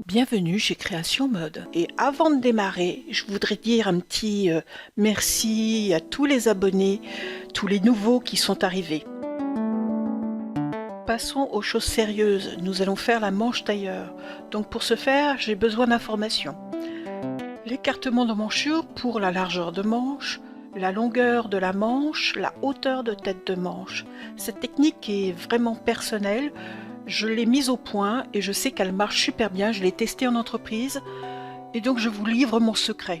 Bienvenue chez Création Mode. Et avant de démarrer, je voudrais dire un petit merci à tous les abonnés, tous les nouveaux qui sont arrivés. Passons aux choses sérieuses. Nous allons faire la manche tailleur. Donc pour ce faire, j'ai besoin d'informations. L'écartement de manchure pour la largeur de manche, la longueur de la manche, la hauteur de tête de manche. Cette technique est vraiment personnelle. Je l'ai mise au point et je sais qu'elle marche super bien, je l'ai testée en entreprise et donc je vous livre mon secret.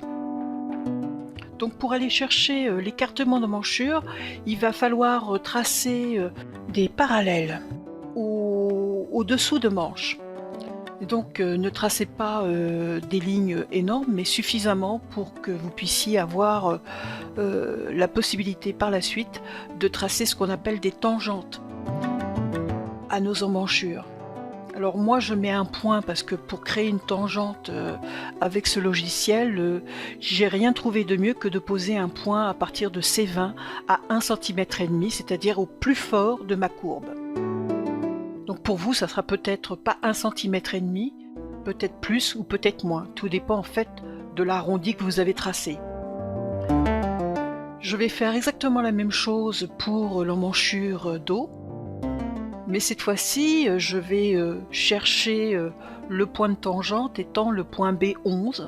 Donc pour aller chercher l'écartement de manchure, il va falloir tracer des parallèles au-dessous de manche. Et donc ne tracez pas des lignes énormes mais suffisamment pour que vous puissiez avoir la possibilité par la suite de tracer ce qu'on appelle des tangentes à nos emmanchures. Alors moi je mets un point parce que pour créer une tangente avec ce logiciel, j'ai rien trouvé de mieux que de poser un point à partir de C20 à 1,5 cm, c'est-à-dire au plus fort de ma courbe. Donc pour vous ça sera peut-être pas 1,5 cm, peut-être plus ou peut-être moins, tout dépend en fait de l'arrondi que vous avez tracé. Je vais faire exactement la même chose pour l'emmanchure dos. Mais cette fois-ci, je vais chercher le point de tangente étant le point B11,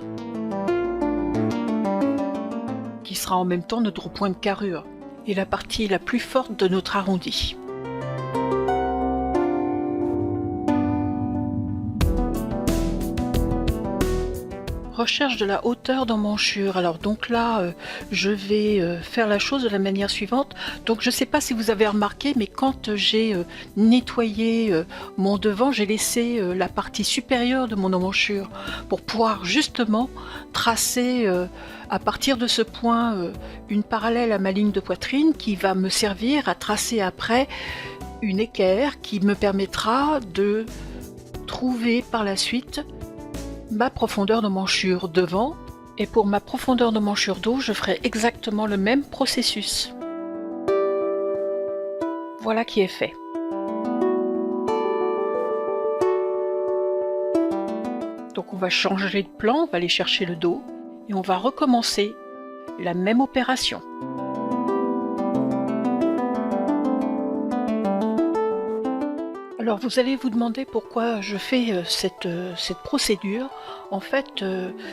qui sera en même temps notre point de carrure, et la partie la plus forte de notre arrondi. Recherche de la hauteur d'emmanchure. Alors donc là, je vais faire la chose de la manière suivante. Donc je ne sais pas si vous avez remarqué, mais quand j'ai nettoyé mon devant, j'ai laissé la partie supérieure de mon emmanchure pour pouvoir justement tracer à partir de ce point une parallèle à ma ligne de poitrine qui va me servir à tracer après une équerre qui me permettra de trouver par la suite ma profondeur de manchure devant, et pour ma profondeur de manchure dos, je ferai exactement le même processus. Voilà qui est fait. Donc on va changer de plan, on va aller chercher le dos, et on va recommencer la même opération. Alors vous allez vous demander pourquoi je fais cette procédure. En fait,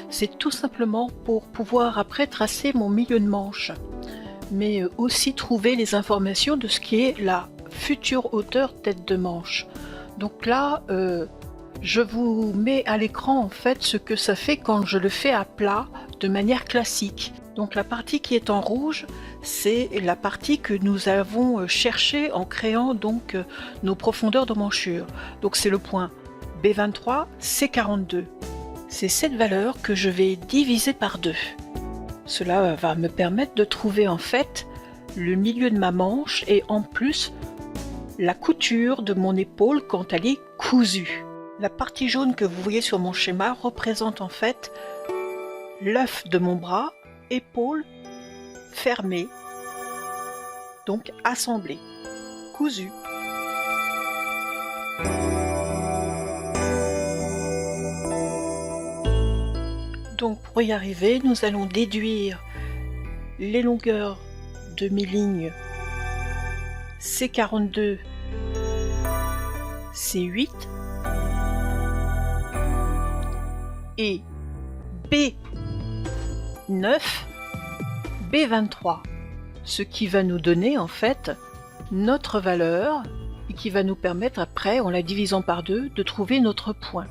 c'est tout simplement pour pouvoir après tracer mon milieu de manche, mais aussi trouver les informations de ce qui est la future hauteur tête de manche. Donc là, je vous mets à l'écran en fait ce que ça fait quand je le fais à plat de manière classique. Donc la partie qui est en rouge, c'est la partie que nous avons cherchée en créant donc nos profondeurs de manchure. Donc c'est le point B23, C42. C'est cette valeur que je vais diviser par 2. Cela va me permettre de trouver en fait le milieu de ma manche et en plus la couture de mon épaule quand elle est cousue. La partie jaune que vous voyez sur mon schéma représente en fait l'œuf de mon bras, épaule fermée, donc assemblée, cousue. Donc pour y arriver, nous allons déduire les longueurs de mes lignes C42, C8 et B9, B23, ce qui va nous donner en fait notre valeur et qui va nous permettre après, en la divisant par 2, de trouver notre point.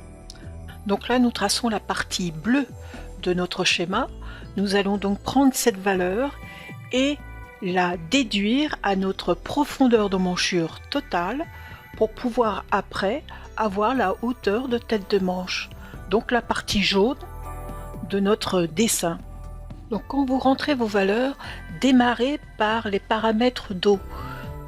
Donc là, nous traçons la partie bleue de notre schéma. Nous allons donc prendre cette valeur et la déduire à notre profondeur d'emmanchure totale pour pouvoir après avoir la hauteur de tête de manche. Donc la partie jaune de notre dessin. Donc quand vous rentrez vos valeurs, démarrez par les paramètres dos,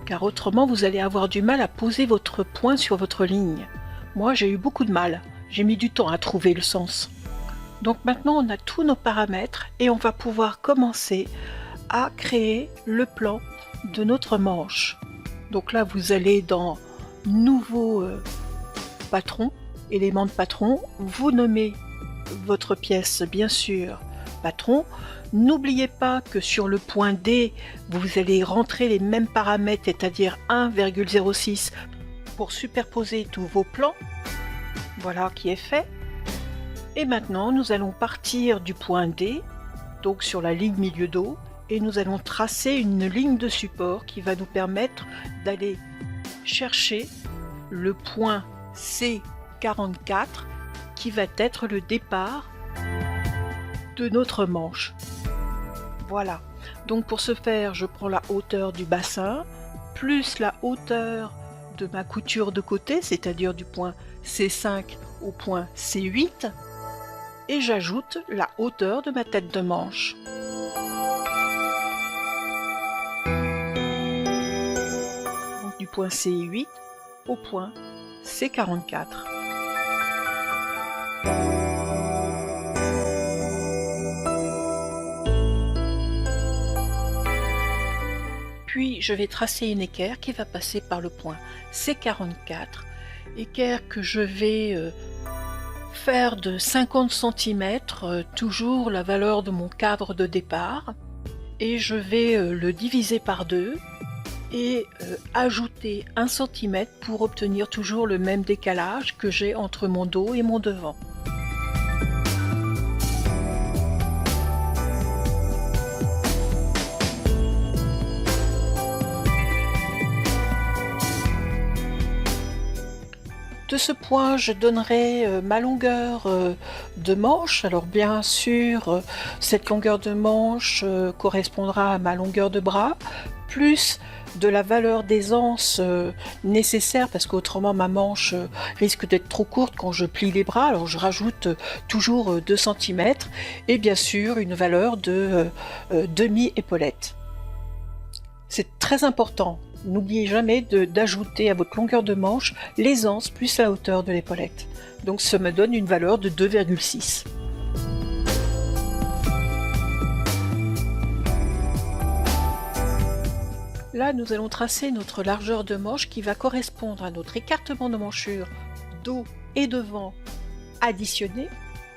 car autrement vous allez avoir du mal à poser votre point sur votre ligne. Moi j'ai eu beaucoup de mal, j'ai mis du temps à trouver le sens. Donc maintenant on a tous nos paramètres et on va pouvoir commencer à créer le plan de notre manche. Donc là vous allez dans Nouveau patron élément de patron, vous nommez votre pièce bien sûr patron. N'oubliez pas que sur le point D, vous allez rentrer les mêmes paramètres, c'est-à-dire 1,06 pour superposer tous vos plans. Voilà qui est fait. Et maintenant, nous allons partir du point D, donc sur la ligne milieu d'eau, et nous allons tracer une ligne de support qui va nous permettre d'aller chercher le point C44 qui va être le départ de notre manche. Voilà, donc pour ce faire, je prends la hauteur du bassin plus la hauteur de ma couture de côté, c'est-à-dire du point C5 au point C8, et j'ajoute la hauteur de ma tête de manche. Donc du point C8 au point C44. Puis je vais tracer une équerre qui va passer par le point C44, équerre que je vais faire de 50 cm, toujours la valeur de mon cadre de départ, et je vais le diviser par 2 et ajouter 1 cm pour obtenir toujours le même décalage que j'ai entre mon dos et mon devant. De ce point, je donnerai ma longueur de manche. Alors bien sûr, cette longueur de manche correspondra à ma longueur de bras, plus de la valeur d'aisance nécessaire, parce qu'autrement ma manche risque d'être trop courte quand je plie les bras. Alors je rajoute toujours 2 cm et bien sûr une valeur de demi-épaulette. C'est très important. N'oubliez jamais d'ajouter à votre longueur de manche l'aisance plus la hauteur de l'épaulette. Donc ça me donne une valeur de 2,6. Là, nous allons tracer notre largeur de manche qui va correspondre à notre écartement de manchure dos et devant additionné,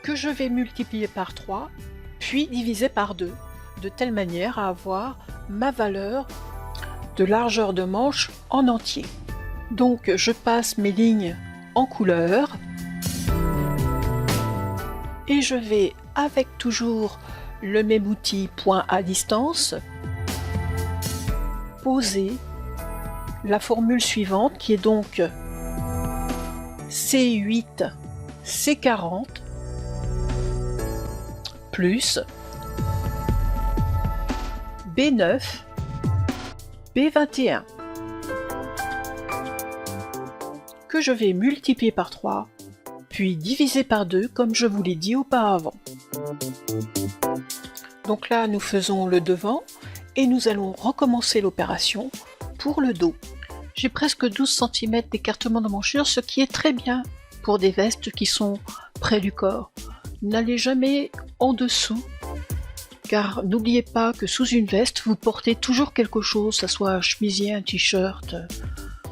que je vais multiplier par 3, puis diviser par 2, de telle manière à avoir ma valeur de largeur de manche en entier. Donc je passe mes lignes en couleur et je vais, avec toujours le même outil point à distance, poser la formule suivante qui est donc C8 C40 plus B9 B21 que je vais multiplier par 3 puis diviser par 2 comme je vous l'ai dit auparavant. Donc là nous faisons le devant et nous allons recommencer l'opération pour le dos. J'ai presque 12 cm d'écartement de manchure, ce qui est très bien pour des vestes qui sont près du corps. N'allez jamais en dessous, car n'oubliez pas que sous une veste, vous portez toujours quelque chose, que ce soit un chemisier, un t-shirt,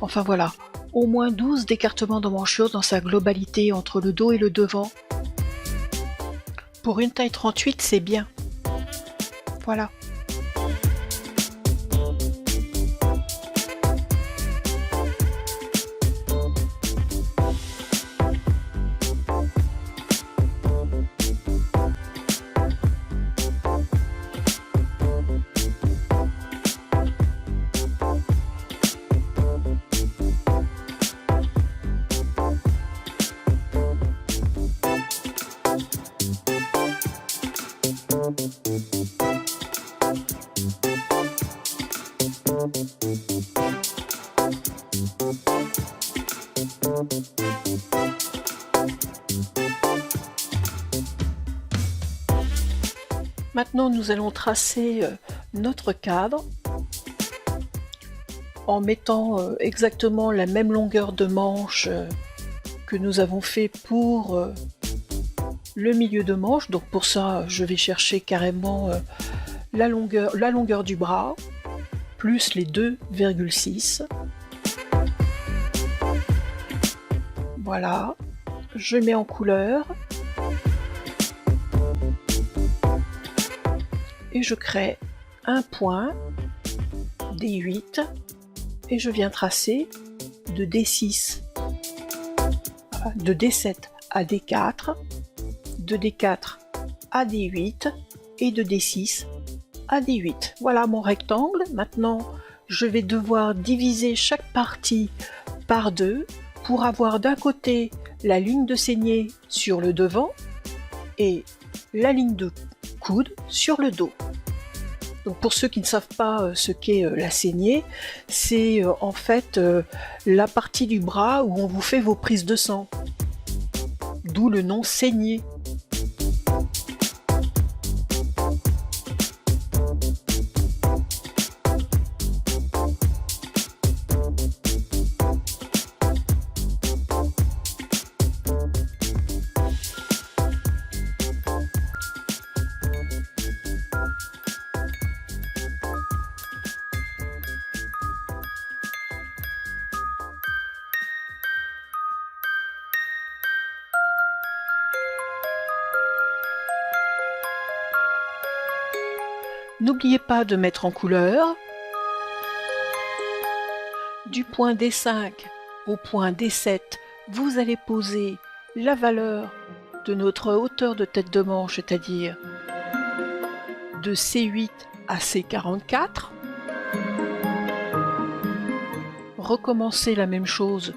enfin voilà. Au moins 12 d'écartement de manchure dans sa globalité entre le dos et le devant. Pour une taille 38, c'est bien. Voilà. Maintenant, nous allons tracer notre cadre en mettant exactement la même longueur de manche que nous avons fait pour le milieu de manche. Donc pour ça, je vais chercher carrément la longueur du bras plus les 2,6. Voilà. je mets en couleur et je crée un point D8 et je viens tracer de D6, de D7 à D4, de D4 à D8 et de D6 à D8. Voilà mon rectangle. Maintenant, je vais devoir diviser chaque partie par deux pour avoir d'un côté la ligne de saignée sur le devant et la ligne de coude sur le dos. Donc pour ceux qui ne savent pas ce qu'est la saignée, c'est en fait la partie du bras où on vous fait vos prises de sang. D'où le nom saignée. N'oubliez pas de mettre en couleur. Du point D5 au point D7, vous allez poser la valeur de notre hauteur de tête de manche, c'est-à-dire de C8 à C44. Recommencez la même chose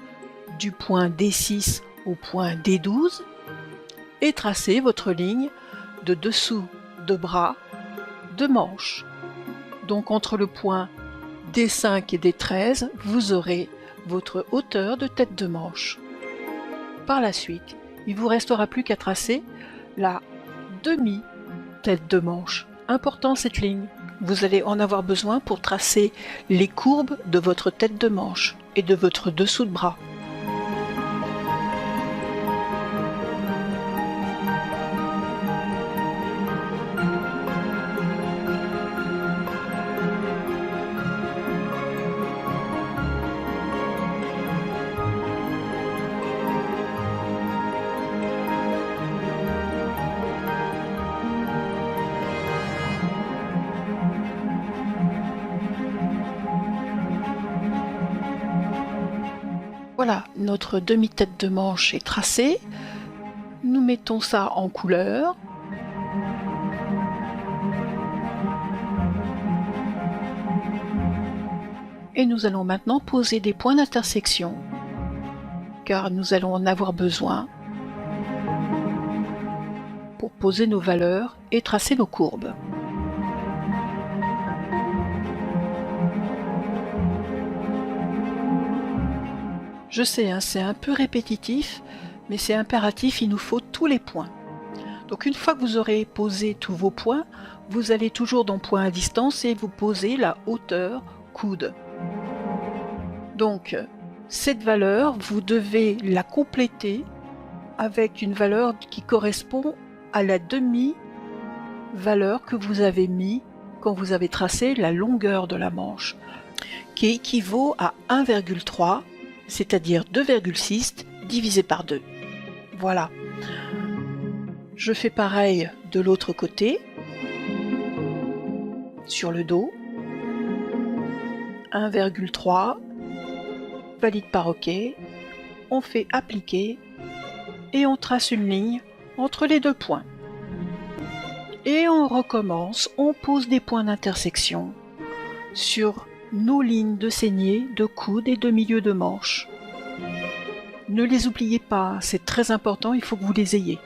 du point D6 au point D12 et tracez votre ligne de dessous de bras de manche. Donc entre le point D5 et D13, vous aurez votre hauteur de tête de manche. Par la suite, il vous restera plus qu'à tracer la demi-tête de manche. Important cette ligne. Vous allez en avoir besoin pour tracer les courbes de votre tête de manche et de votre dessous de bras. Voilà, notre demi-tête de manche est tracée. Nous mettons ça en couleur. Et nous allons maintenant poser des points d'intersection, car nous allons en avoir besoin pour poser nos valeurs et tracer nos courbes. Je sais, c'est un peu répétitif, mais c'est impératif, il nous faut tous les points. Donc une fois que vous aurez posé tous vos points, vous allez toujours dans point à distance et vous posez la hauteur coude. Donc cette valeur, vous devez la compléter avec une valeur qui correspond à la demi-valeur que vous avez mis quand vous avez tracé la longueur de la manche, qui équivaut à 1,3, c'est-à-dire 2,6 divisé par 2. Voilà. Je fais pareil de l'autre côté, sur le dos. 1,3, valide par OK. On fait appliquer et on trace une ligne entre les deux points. Et on recommence, on pose des points d'intersection sur nos lignes de saignée, de coude et de milieu de manche. Ne les oubliez pas, c'est très important, il faut que vous les ayez.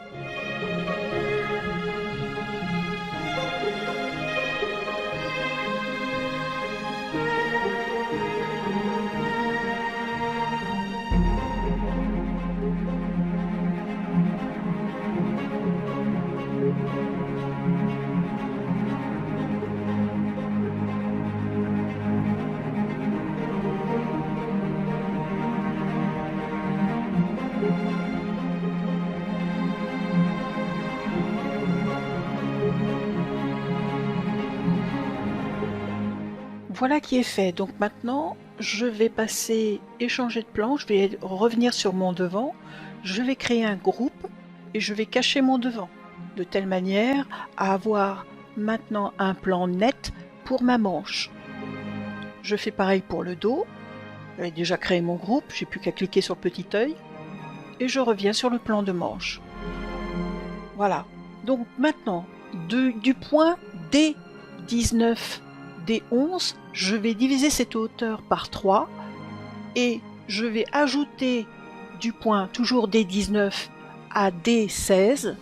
Voilà qui est fait. Donc maintenant, je vais passer, échanger de plan, je vais revenir sur mon devant, je vais créer un groupe et je vais cacher mon devant, de telle manière à avoir maintenant un plan net pour ma manche. Je fais pareil pour le dos, j'avais déjà créé mon groupe, j'ai plus qu'à cliquer sur le petit œil, et je reviens sur le plan de manche. Voilà. Donc maintenant, du point D19, D11, je vais diviser cette hauteur par 3 et je vais ajouter du point toujours D19 à D16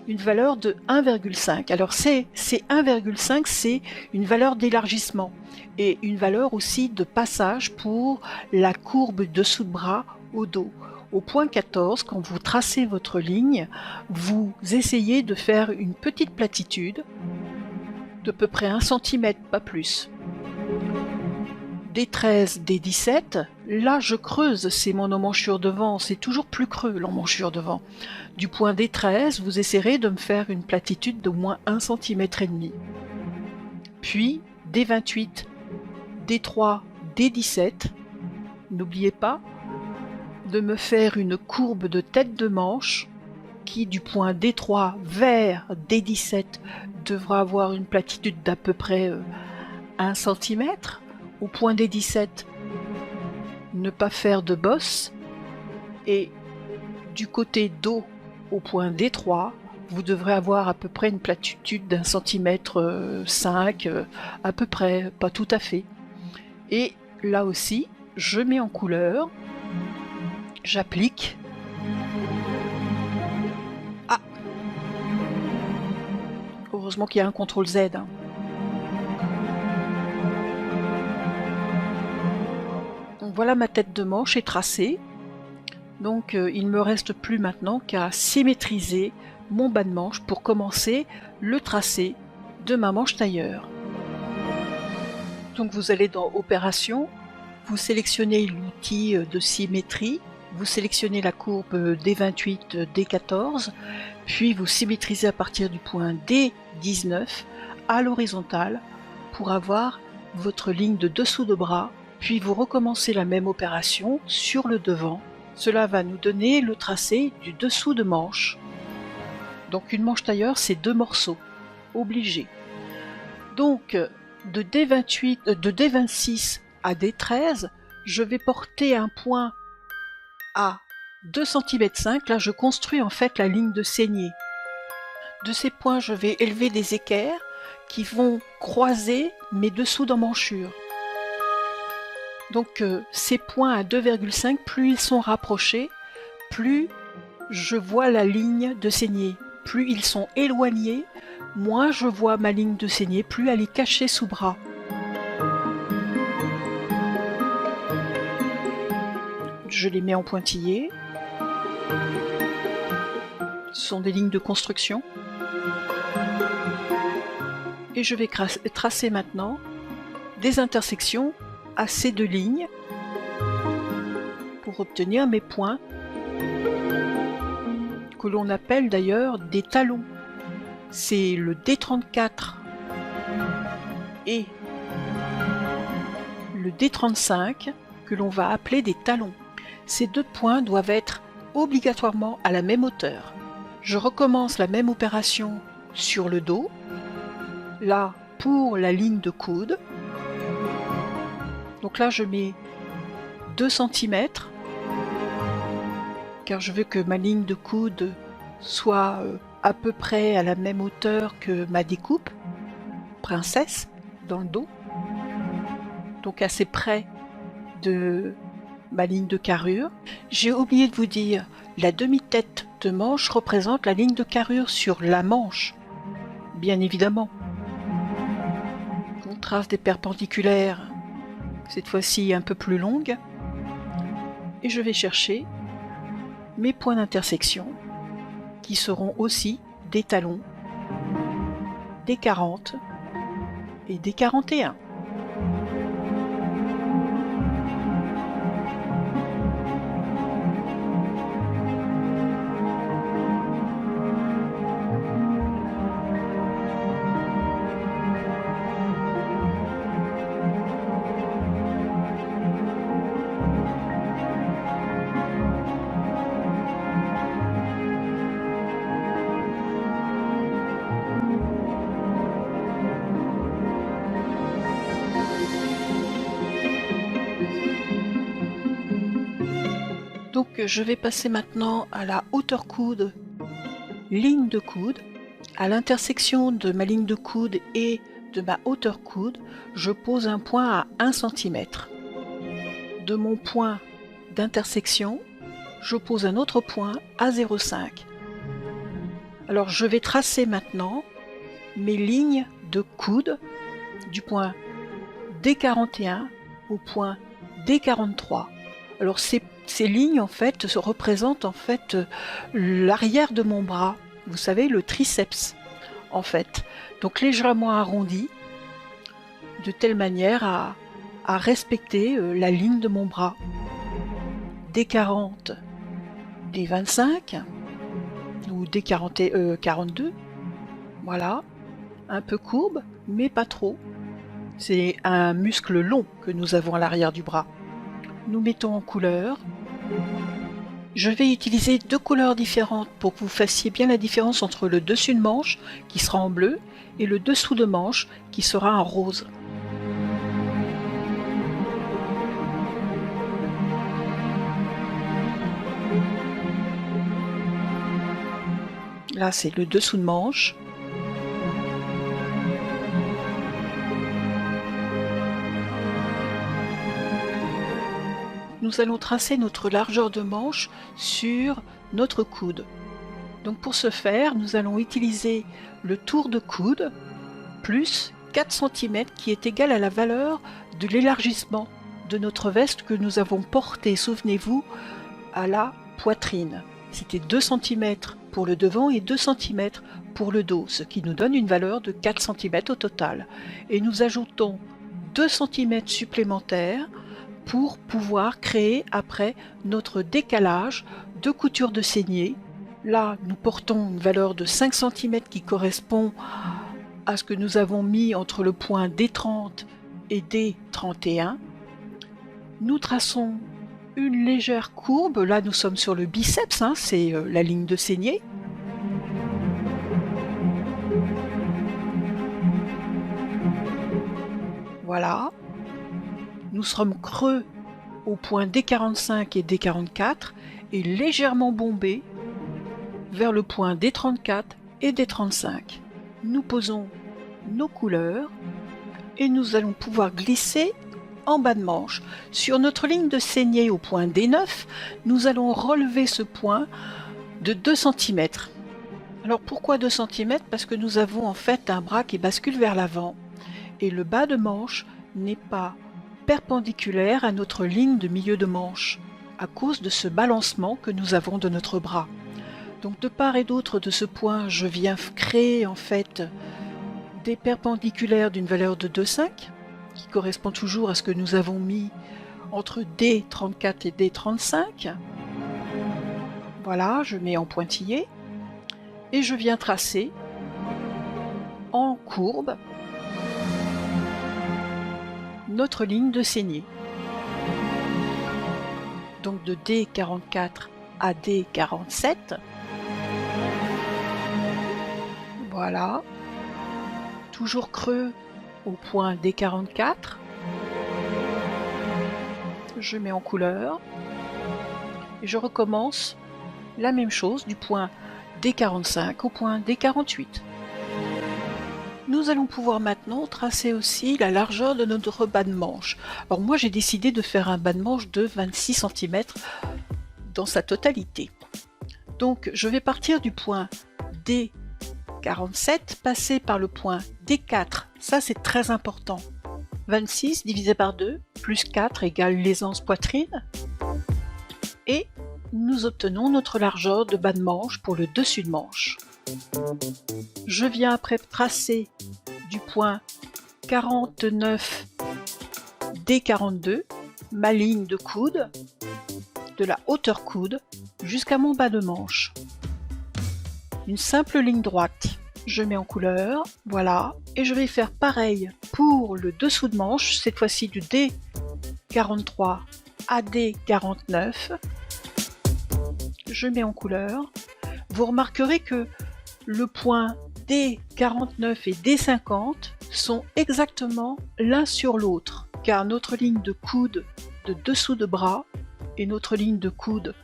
une valeur de 1,5. Alors c'est 1,5, c'est une valeur d'élargissement et une valeur aussi de passage pour la courbe dessous de bras au dos. Au point 14, quand vous tracez votre ligne, vous essayez de faire une petite platitude de peu près 1 cm, pas plus. D13, D17, là je creuse, c'est mon emmanchure devant, c'est toujours plus creux l'emmanchure devant. Du point D13, vous essayerez de me faire une platitude d'au moins 1 cm et demi. Puis D28, D3, D17, n'oubliez pas de me faire une courbe de tête de manche qui du point D3 vers D17 devra avoir une platitude d'à peu près 1 cm. Au point D17, ne pas faire de bosse, et du côté dos au point D3, vous devrez avoir à peu près une platitude d'1 cm 5, à peu près, pas tout à fait. Et là aussi, je mets en couleur, j'applique. Ah, heureusement qu'il y a un CTRL Z. Voilà, ma tête de manche est tracée, donc il ne me reste plus maintenant qu'à symétriser mon bas de manche pour commencer le tracé de ma manche tailleur. Donc vous allez dans Opération, vous sélectionnez l'outil de symétrie, vous sélectionnez la courbe D28, D14, puis vous symétrisez à partir du point D19 à l'horizontale pour avoir votre ligne de dessous de bras. Puis vous recommencez la même opération sur le devant. Cela va nous donner le tracé du dessous de manche. Donc une manche tailleur, c'est 2 morceaux, obligés. Donc de D26 à D13, je vais porter un point à 2,5 cm. Là, je construis en fait la ligne de saignée. De ces points, je vais élever des équerres qui vont croiser mes dessous d'emmanchure. Donc ces points à 2,5, plus ils sont rapprochés, plus je vois la ligne de saignée. Plus ils sont éloignés, moins je vois ma ligne de saignée, plus elle est cachée sous bras. Je les mets en pointillés. Ce sont des lignes de construction. Et je vais tracer maintenant des intersections à ces 2 lignes pour obtenir mes points que l'on appelle d'ailleurs des talons. C'est le D34 et le D35 que l'on va appeler des talons. Ces 2 points doivent être obligatoirement à la même hauteur. Je recommence la même opération sur le dos, là pour la ligne de coude. Donc là, je mets 2 cm, car je veux que ma ligne de coude soit à peu près à la même hauteur que ma découpe, princesse, dans le dos. Donc assez près de ma ligne de carrure. J'ai oublié de vous dire, la demi-tête de manche représente la ligne de carrure sur la manche, bien évidemment. On trace des perpendiculaires, cette fois-ci un peu plus longue, et je vais chercher mes points d'intersection qui seront aussi des talons, des 40 et des 41. Donc je vais passer maintenant à la hauteur coude, ligne de coude. À l'intersection de ma ligne de coude et de ma hauteur coude, je pose un point à 1 cm. De mon point d'intersection, je pose un autre point à 0,5. Alors je vais tracer maintenant mes lignes de coude du point D41 au point D43. Alors ces lignes en fait se représentent en fait l'arrière de mon bras. Vous savez, le triceps, en fait. Donc légèrement arrondi, de telle manière à respecter la ligne de mon bras. D40, D25, ou D40, 42. Voilà, un peu courbe, mais pas trop. C'est un muscle long que nous avons à l'arrière du bras. Nous mettons en couleur. Je vais utiliser 2 couleurs différentes pour que vous fassiez bien la différence entre le dessus de manche qui sera en bleu et le dessous de manche qui sera en rose. Là c'est le dessous de manche. Nous allons tracer notre largeur de manche sur notre coude. Donc pour ce faire, nous allons utiliser le tour de coude plus 4 cm qui est égal à la valeur de l'élargissement de notre veste que nous avons portée, souvenez-vous, à la poitrine. C'était 2 cm pour le devant et 2 cm pour le dos, ce qui nous donne une valeur de 4 cm au total. Et nous ajoutons 2 cm supplémentaires pour pouvoir créer après notre décalage de couture de saignée. Là, nous portons une valeur de 5 cm qui correspond à ce que nous avons mis entre le point D30 et D31. Nous traçons une légère courbe. Là, nous sommes sur le biceps, c'est la ligne de saignée. Voilà. Nous serons creux au point D45 et D44 et légèrement bombés vers le point D34 et D35. Nous posons nos couleurs et nous allons pouvoir glisser en bas de manche. Sur notre ligne de saignée au point D9, nous allons relever ce point de 2 cm. Alors pourquoi 2 cm? Parce que nous avons en fait un bras qui bascule vers l'avant et le bas de manche n'est pas perpendiculaire à notre ligne de milieu de manche à cause de ce balancement que nous avons de notre bras. Donc de part et d'autre de ce point, je viens créer en fait des perpendiculaires d'une valeur de 2,5 qui correspond toujours à ce que nous avons mis entre D34 et D35. Voilà, je mets en pointillé et je viens tracer en courbe notre ligne de saignée. Donc de D44 à D47. Voilà. Toujours creux au point D44. Je mets en couleur. Et je recommence la même chose du point D45 au point D48. Nous allons pouvoir maintenant tracer aussi la largeur de notre bas de manche. Alors moi j'ai décidé de faire un bas de manche de 26 cm dans sa totalité. Donc je vais partir du point D47, passer par le point D4, ça c'est très important. 26 divisé par 2 plus 4 égale l'aisance poitrine. Et nous obtenons notre largeur de bas de manche pour le dessus de manche. Je viens après tracer du point 49 D42 ma ligne de coude, de la hauteur coude jusqu'à mon bas de manche. Une simple ligne droite. Je mets en couleur, voilà, et je vais faire pareil pour le dessous de manche, cette fois-ci du D43 à D49. Je mets en couleur. Vous remarquerez que le point D49 et D50 sont exactement l'un sur l'autre, car notre ligne de coude de dessous de bras et notre ligne de coude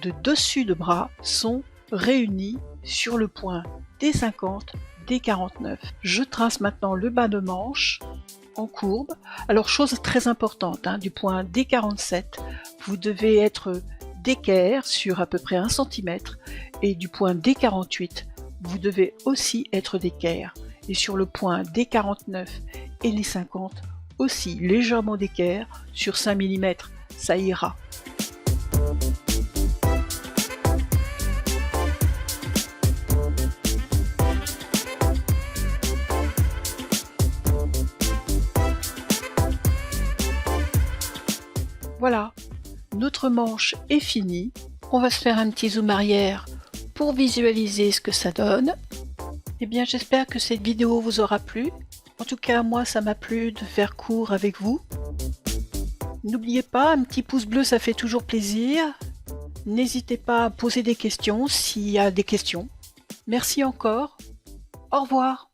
de dessus de bras sont réunis sur le point D50, D49. Je trace maintenant le bas de manche en courbe. Alors chose très importante, du point D47, vous devez être d'équerre sur à peu près 1 cm et du point D48, vous devez aussi être d'équerre. Et sur le point D49 et les 50, aussi légèrement d'équerre sur 5 mm, ça ira. Voilà, notre manche est finie. On va se faire un petit zoom arrière pour visualiser ce que ça donne. Eh bien, j'espère que cette vidéo vous aura plu. En tout cas, moi, ça m'a plu de faire court avec vous. N'oubliez pas, un petit pouce bleu, ça fait toujours plaisir. N'hésitez pas à poser des questions s'il y a des questions. Merci encore. Au revoir.